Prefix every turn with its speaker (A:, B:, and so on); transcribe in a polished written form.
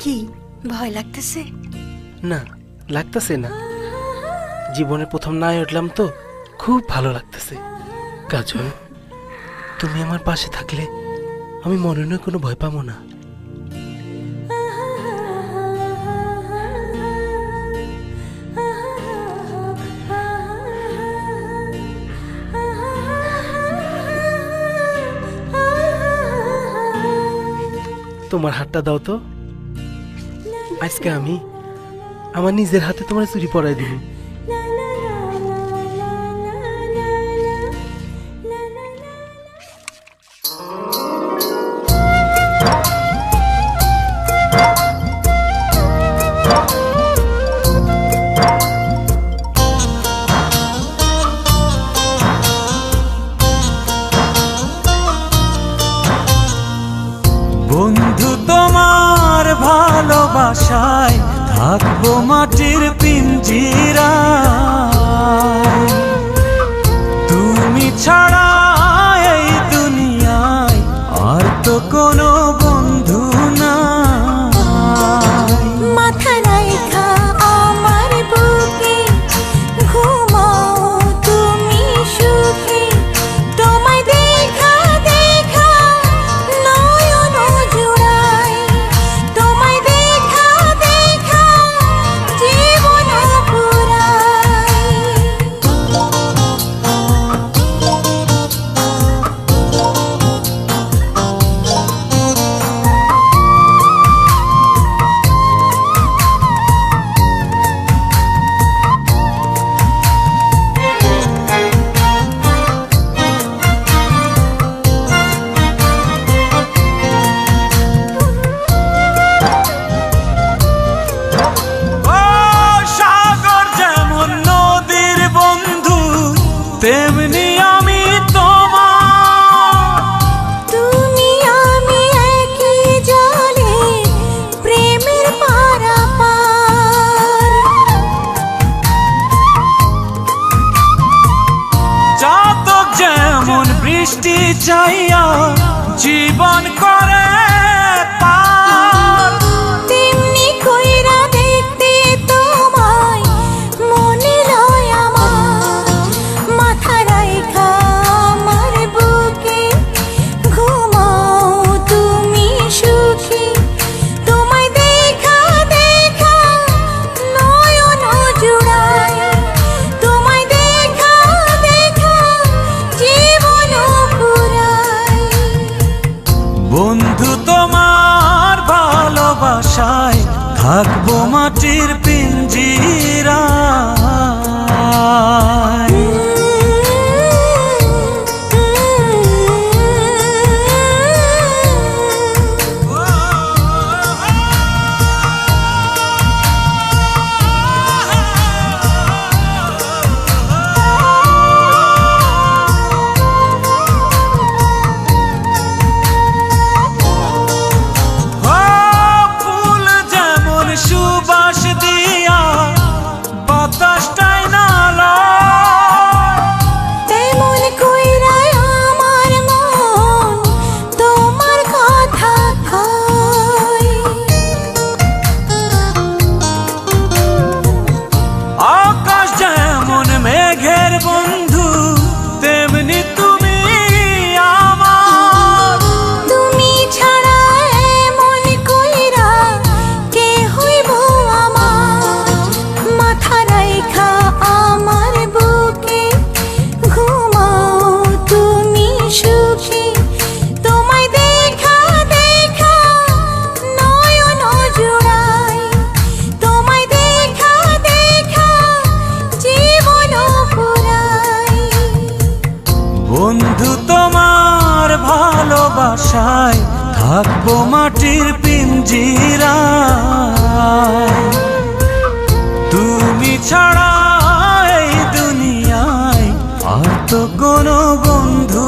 A: কি ভয় লাগতেছে?
B: না, লাগতেছে না। জীবনে প্রথম নাই উঠলাম তো, খুব ভালো লাগতেছে। কাজল, তুমি আমার পাশে থাকলে আমি মনে নয় কোনো ভয় পাবো না। তোমার হাতটা দাও তো। আজকে আমি আমার নিজের হাতে তোমার চুরি পরাই দিব।
C: বন্ধু তোমার ভালোবাসায় থাকবো মাটির পিঞ্জিরায়। তুমি ছাড়া এই দুনিয়ায় আর তো কোনো বন্ধু নাই।
D: মাথা রাইখা আমার বুকে ঘুমাও তুমি সুখে। তোমায় দেখা দেখা নয়ন জুড়াই। তোমায় দেখা দেখা জীবন পুরাই।
C: ও সাগর যেমন নদীর বন্ধু, তেমনি আমি তোমার।
D: তুমি আমি একই জলে প্রেমের পারাপার।
C: জাতক যেমন বৃষ্টি চাইয়া জীবন করে পার।
D: তেমনি কইরা দেখতে তোমায় মনে লয় আমার। মাথা রাইখা আমার বুকে ঘুমাও তুমি সুখী। তোমায় দেখা দেখা নয়ন জুড়াই। তোমায় দেখা দেখা জীবন পুরাই।
C: বন্ধু তোমার ভালোবাসায় থাকবো মাটির পিঞ্জিরায়। ফুল যেমন সুবাস দিয়া বাতাসটাই না লয়।
D: তেমন কইরা আমার মন তোমার কথা কয়।
C: আকাশ যেমন মেঘের বন্ধু, তেমনি তুমি আমার।
D: তুমি ছাড়া এমন কইরা কে হইব আমার। মাথা রাইখা আমার বুকে ঘুমাও তুমি সুখী। তোমায় দেখা দেখা নয়ন জুড়াই। তোমায় দেখা দেখা জীবন পুরাই।
C: বন্ধু তোমার ভালোবাসায় থাকবো মাটির পিঞ্জিরায়। তুমি ছাড়া এই দুনিয়ায় আর তো কোনো বন্ধু